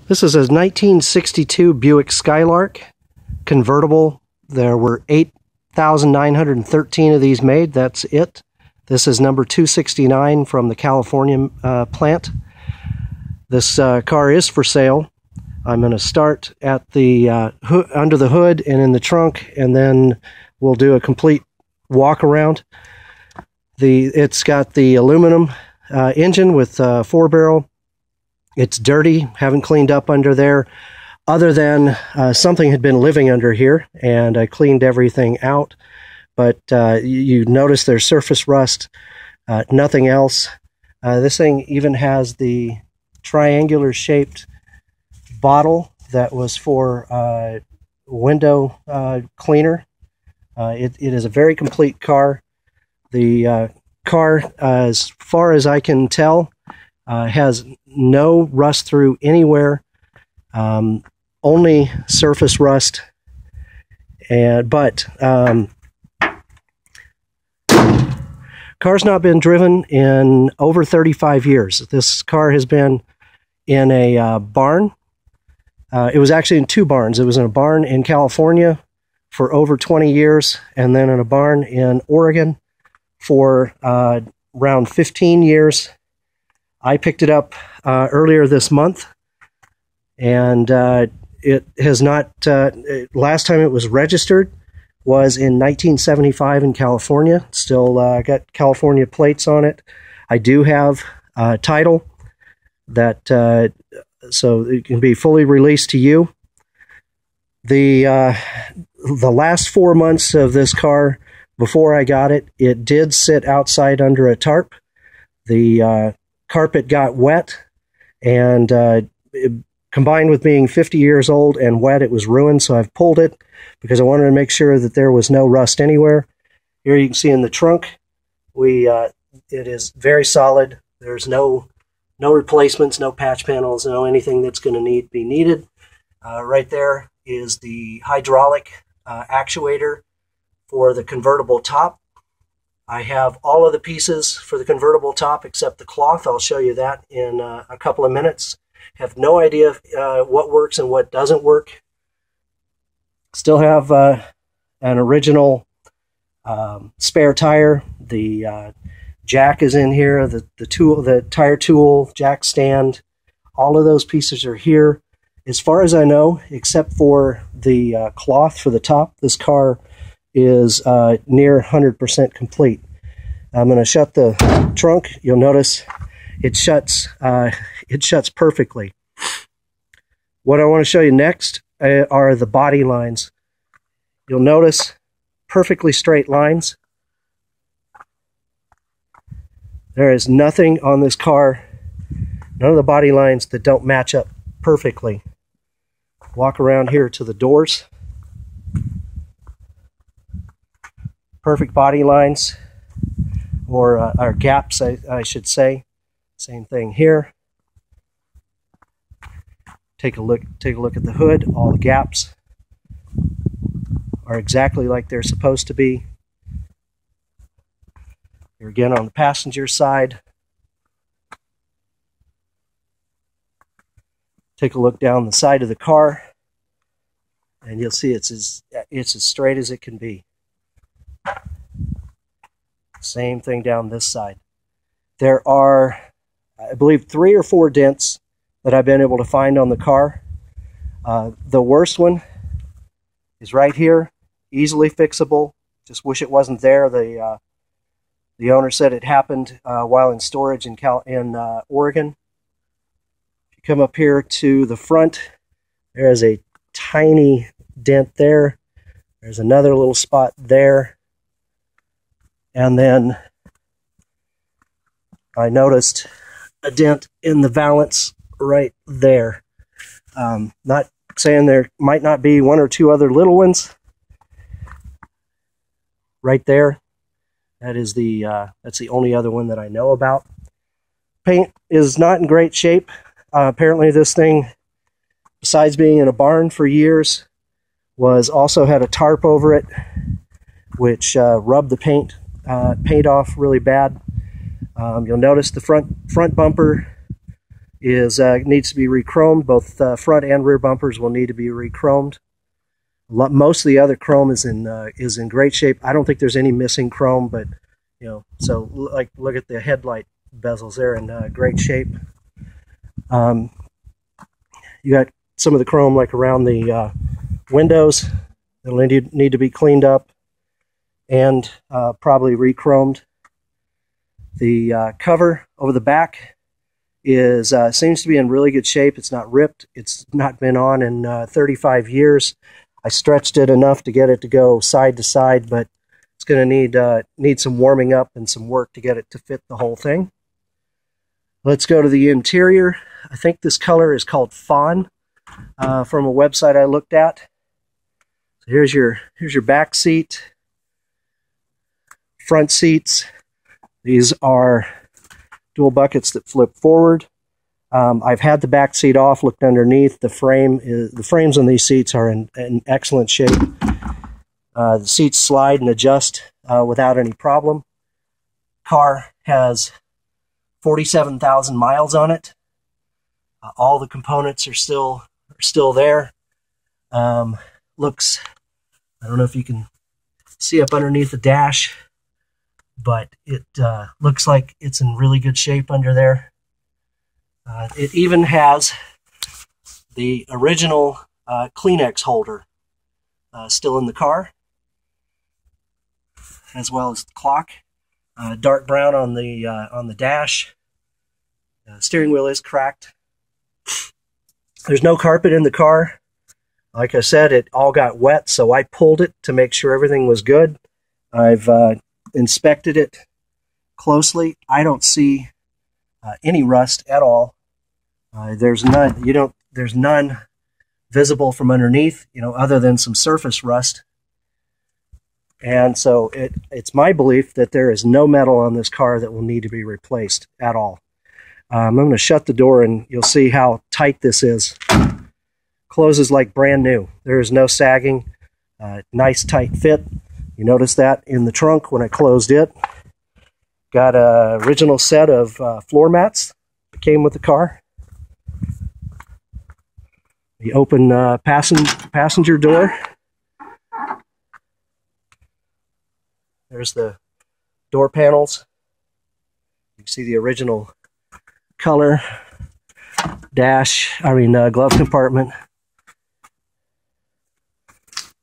This is a 1962 Buick Skylark convertible. There were 8,913 of these made. That's it. This is number 269 from the California plant. This car is for sale. I'm going to start at the under the hood and in the trunk, and then we'll do a complete walk around. It's got the aluminum engine with 4-barrel. It's dirty, haven't cleaned up under there, other than something had been living under here, and I cleaned everything out. But you notice there's surface rust, nothing else. This thing even has the triangular shaped bottle that was for window cleaner. It is a very complete car. The car, as far as I can tell, has no rust through anywhere, only surface rust. But car's not been driven in over 35 years. This car has been in a barn. It was actually in two barns. It was in a barn in California for over 20 years, and then in a barn in Oregon for around 15 years. I picked it up earlier this month, and it has not, last time it was registered was in 1975 in California. Still got California plates on it. I do have title that, so it can be fully released to you. The last 4 months of this car, before I got it, it did sit outside under a tarp. The carpet got wet, and combined with being 50 years old and wet, it was ruined, so I've pulled it because I wanted to make sure that there was no rust anywhere. Here you can see in the trunk, it is very solid. There's no replacements, no patch panels, no anything that's going to be needed. Right there is the hydraulic actuator for the convertible top. I have all of the pieces for the convertible top except the cloth. I'll show you that in a couple of minutes. Have no idea what works and what doesn't work. Still have an original spare tire. The jack is in here. The tire tool, jack stand, all of those pieces are here. As far as I know, except for the cloth for the top, this car is near 100% complete. I'm going to shut the trunk. You'll notice it shuts perfectly. What I want to show you next are the body lines. You'll notice perfectly straight lines. There is nothing on this car, none of the body lines that don't match up perfectly. Walk around here to the doors. Perfect body lines, or gaps, I should say. Same thing here. Take a look at the hood. All the gaps are exactly like they're supposed to be. Here again on the passenger side. Take a look down the side of the car, and you'll see it's as straight as it can be. Same thing down this side. There are, I believe, 3 or 4 dents that I've been able to find on the car. The worst one is right here, easily fixable. Just wish it wasn't there. The owner said it happened while in storage in Oregon. If you come up here to the front, there is a tiny dent there. There's another little spot there. And then I noticed a dent in the valance right there. Not saying there might not be 1 or 2 other little ones. Right there. That's the only other one that I know about. Paint is not in great shape. Apparently this thing, besides being in a barn for years, also had a tarp over it, which rubbed the paint off really bad. You'll notice the front bumper is needs to be re-chromed. Both front and rear bumpers will need to be re-chromed. Most of the other chrome is in great shape. I don't think there's any missing chrome, but you know, so like look at the headlight bezels; they're in great shape. You got some of the chrome like around the windows that'll need to be cleaned up and probably re-chromed. The cover over the back is seems to be in really good shape. It's not ripped. It's not been on in 35 years. I stretched it enough to get it to go side to side, but it's going to need some warming up and some work to get it to fit the whole thing. Let's go to the interior. I think this color is called Fawn from a website I looked at. So here's your back seat, front seats. These are dual buckets that flip forward. I've had the back seat off, looked underneath. The frames on these seats are in excellent shape. The seats slide and adjust without any problem. Car has 47,000 miles on it. All the components are still there. Looks, I don't know if you can see up underneath the dash, but it looks like it's in really good shape under there. It even has the original Kleenex holder still in the car, as well as the clock. Dark brown on the dash. Steering wheel is cracked. There's no carpet in the car. Like I said, it all got wet, so I pulled it to make sure everything was good. I've inspected it closely. I don't see any rust at all. There's none. There's none visible from underneath, other than some surface rust. And so it's my belief that there is no metal on this car that will need to be replaced at all. I'm going to shut the door and you'll see how tight this is. Closes like brand new. There is no sagging. Nice tight fit. You notice that in the trunk when I closed it. Got an original set of floor mats that came with the car. The open passenger door. There's the door panels. You can see the original color. Glove compartment.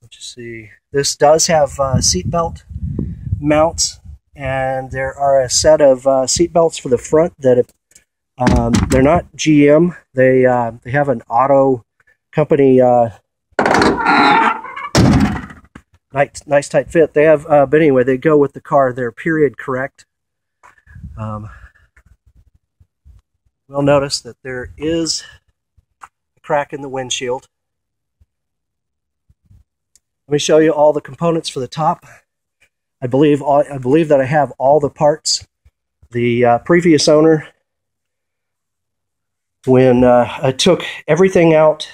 Let's see. This does have seatbelt mounts, and there are a set of seatbelts for the front that they're not GM. They have an auto company. Nice tight fit. They have, but anyway, they go with the car. They're period correct. We'll notice that there is a crack in the windshield. Let me show you all the components for the top. I believe that I have all the parts. The previous owner, when I took everything out,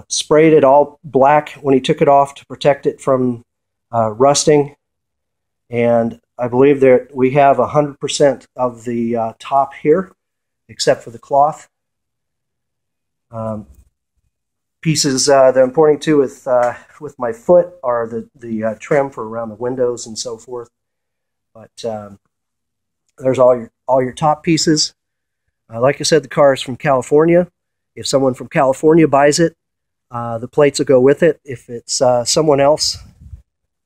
sprayed it all black when he took it off to protect it from rusting, and I believe that we have 100% of the top here, except for the cloth. Pieces that I'm pointing to with my foot are the trim for around the windows and so forth. But there's all your top pieces. Like I said, the car is from California. If someone from California buys it, the plates will go with it. If it's someone else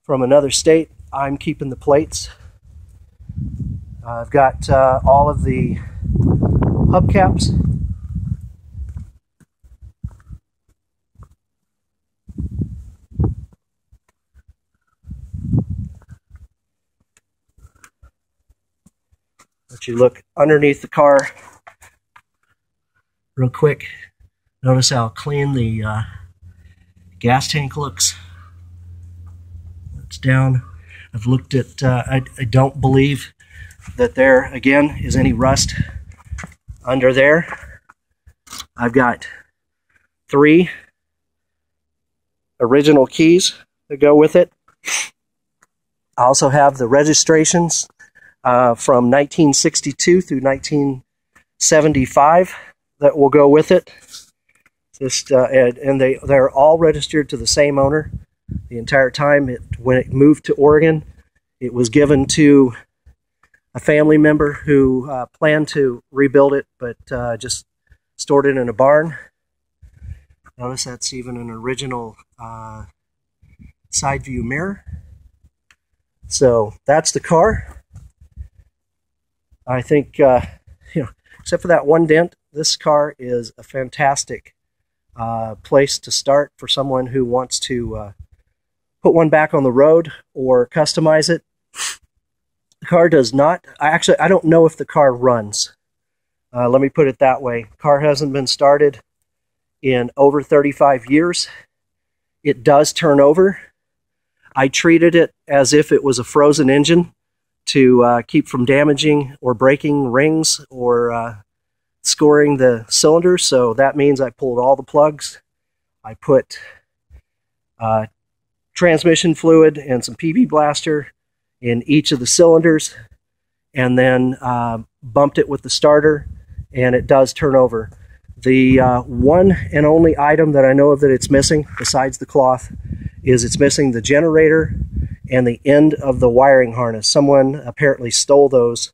from another state, I'm keeping the plates. I've got all of the hubcaps. Let you look underneath the car real quick. Notice how clean the gas tank looks. It's down. I've looked at, I don't believe that there, again, is any rust under there. I've got 3 original keys that go with it. I also have the registrations from 1962 through 75 that will go with it. Just and they're all registered to the same owner. The entire time, when it moved to Oregon, it was given to a family member who planned to rebuild it, but just stored it in a barn. Notice that's even an original side view mirror. So that's the car. I think, except for that one dent, this car is a fantastic place to start for someone who wants to put one back on the road or customize it. The car does not, I don't know if the car runs. Let me put it that way. The car hasn't been started in over 35 years. It does turn over. I treated it as if it was a frozen engine to keep from damaging or breaking rings or scoring the cylinders. So that means I pulled all the plugs. I put transmission fluid and some PB blaster in each of the cylinders, and then bumped it with the starter, and it does turn over. The one and only item that I know of that it's missing, besides the cloth, is it's missing the generator and the end of the wiring harness. Someone apparently stole those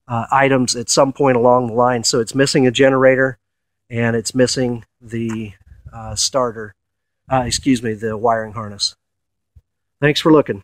items at some point along the line, so it's missing a generator and it's missing the the wiring harness. Thanks for looking.